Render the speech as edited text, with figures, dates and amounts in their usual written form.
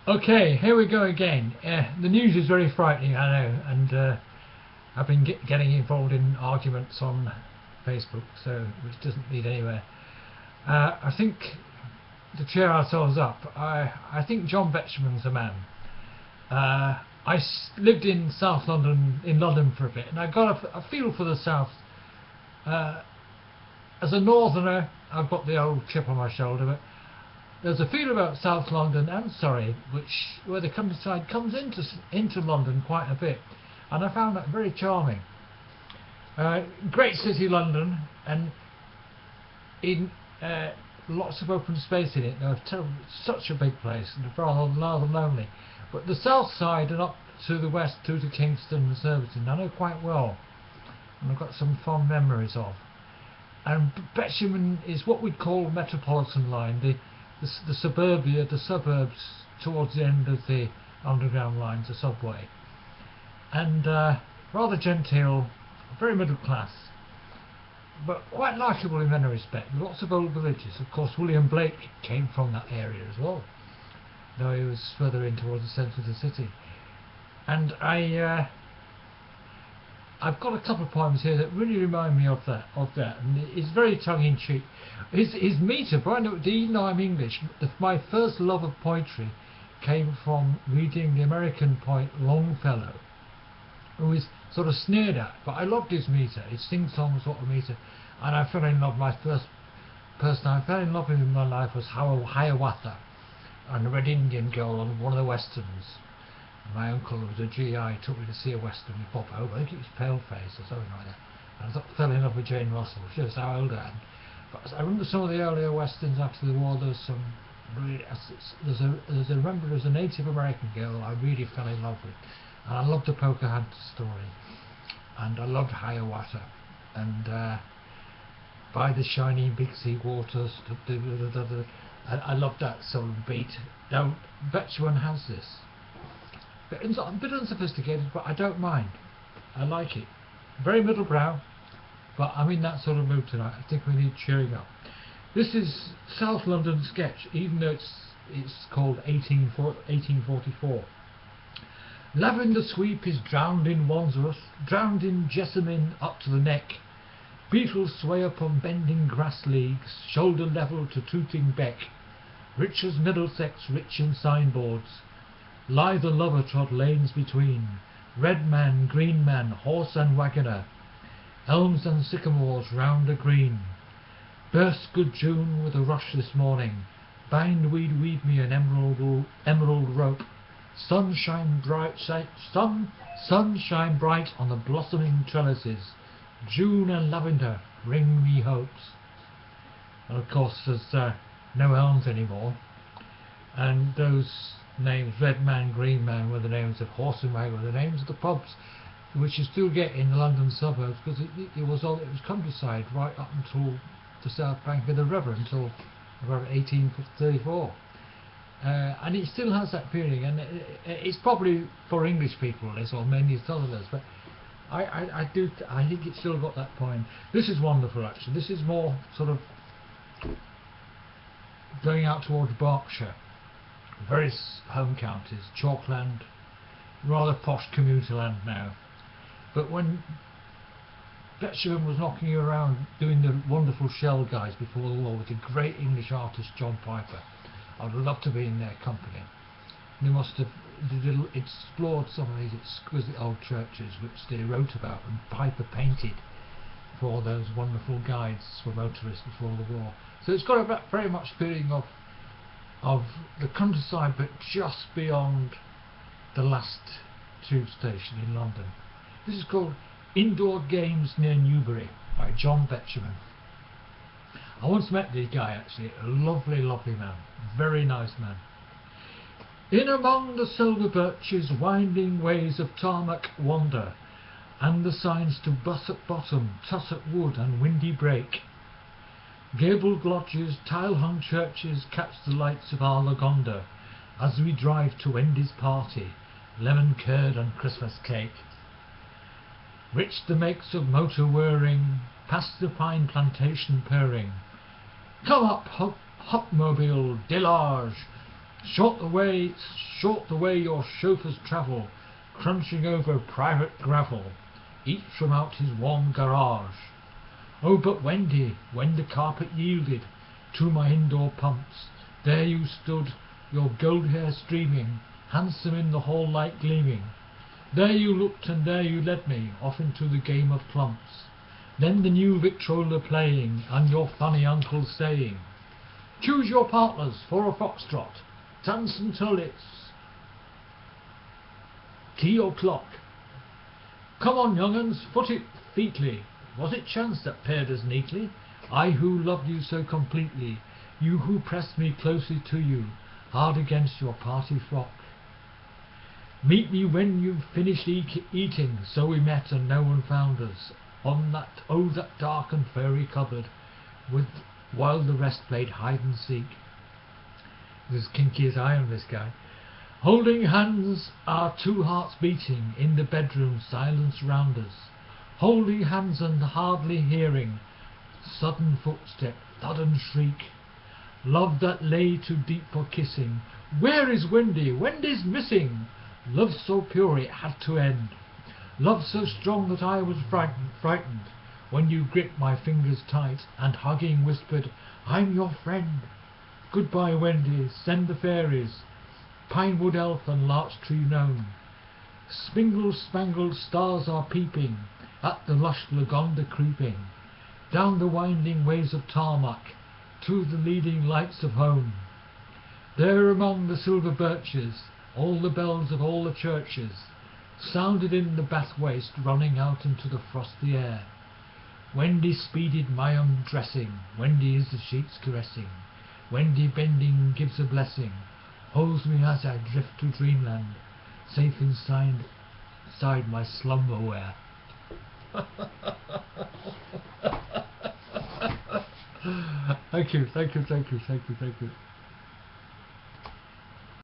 Okay, here we go again. The news is very frightening, I know, and I've been getting involved in arguments on Facebook, so which doesn't lead anywhere. I think to cheer ourselves up, I think John Betjemann's a man. Lived in South London, in London for a bit, and I got a feel for the South. Uh, as a northerner, I've got the old chip on my shoulder, but there's a feel about South London and Surrey, where the countryside comes into London quite a bit, and I found that very charming. Great city, London, and in lots of open space in it. Now, it's such a big place and rather lonely. But the south side and up to the west, through to Kingston and Surbiton, I know quite well, and I've got some fond memories of. And Betjemann is what we'd call metropolitan line, the suburbia, the suburbs towards the end of the underground lines, the subway, and rather genteel, very middle class, but quite likeable in many respects. Lots of old villages. Of course, William Blake came from that area as well, though he was further in towards the centre of the city. And I've got a couple of poems here that really remind me of that, and it's very tongue-in-cheek. His metre, Brian, do you know I'm English? My first love of poetry came from reading the American poet Longfellow, who is sort of sneered at, but I loved his metre, his sing-song sort of metre, and I fell in love. My first person I fell in love with in my life was Hiawatha, and the Red Indian Girl on one of the westerns. My uncle, who was a GI, took me to see a western with Bob Hope. I think it was Paleface or something like that. And I fell in love with Jane Russell. She was how old I am. But I remember some of the earlier westerns after the war. There's a Native American girl I really fell in love with, and I loved the Pocahontas story, and I loved Hiawatha, and by the shining big sea waters. I loved that sort of beat. Now Betjemann has this. A bit unsophisticated, but I don't mind. I like it. Very middlebrow, but I'm in that sort of mood tonight. I think we need cheering up. This is South London sketch, even though it's called 1844. Lavender sweep is drowned in Wandsworth, drowned in jessamine up to the neck. Beetles sway upon bending grass leagues, shoulder level to Tooting Beck. Rich as Middlesex, rich in signboards. Lie the lover trod lanes between, red man, green man, horse and waggoner, elms and sycamores round a green. Burst good June with a rush this morning, bind weed me an emerald rope. Sunshine bright on the blossoming trellises, June and lavender bring me hopes. And of course there's no elms anymore, and those names, Red Man, Green Man, were the names of horse and wagon, were the names of the pubs, which you still get in the London suburbs, because it was countryside right up until the south bank of the river until about 1834, and it still has that feeling, and it's probably for English people this, or many Southerners, but I think it's still got that point. This is wonderful actually. This is more sort of going out towards Berkshire. Various home counties, Chalkland, rather posh commuter land now. But when Betjemann was knocking around doing the wonderful Shell Guys before the war with the great English artist John Piper, I'd love to be in their company. They must have explored some of these exquisite old churches which they wrote about and Piper painted for those wonderful guides for motorists before the war. So it's got a very much feeling of the countryside, but just beyond the last tube station in London. This is called Indoor Games Near Newbury by John Betjemann. I once met the guy actually, a lovely man, very nice man. In among the silver birches winding ways of tarmac wander, and the signs to Busset Bottom, Tussock Wood and Windy Break. Gabled lodges, tile-hung churches catch the lights of our Lagonda as we drive to Wendy's party, lemon curd and Christmas cake. Rich the makes of motor whirring, past the pine plantation purring. Come up, Hopmobile, Delage, Short the way your chauffeurs travel, crunching over private gravel, each from out his warm garage. Oh, but Wendy, when the carpet yielded to my indoor pumps, there you stood, your gold hair streaming, handsome in the hall light gleaming. There you looked and there you led me off into the game of clumps. Then the new Victrola playing and your funny uncle saying, choose your partners for a foxtrot, dance until it's tea o'clock. Come on, young'uns, foot it featly. Was it chance that paired us neatly? I who loved you so completely, you who pressed me closely to you, hard against your party frock. Meet me when you've finished eating, so we met and no one found us, on that dark and furry cupboard, while the rest played hide and seek. As kinky as I am, this guy. Holding hands, our two hearts beating, in the bedroom silence round us. Holding hands and hardly hearing sudden footstep, thud and shriek. Love that lay too deep for kissing. Where is Wendy? Wendy's missing. Love so pure it had to end. Love so strong that I was frightened when you gripped my fingers tight and hugging whispered, I'm your friend. Goodbye, Wendy, send the fairies, pinewood elf and larch tree gnome. Spangled stars are peeping, at the lush Lagonda creeping, down the winding ways of tarmac, to the leading lights of home. There among the silver birches, all the bells of all the churches sounded in the bath waste running out into the frosty air. Wendy speeded my undressing, Wendy is the sheets caressing, Wendy bending gives a blessing, holds me as I drift to dreamland, safe inside my slumberware. Thank you.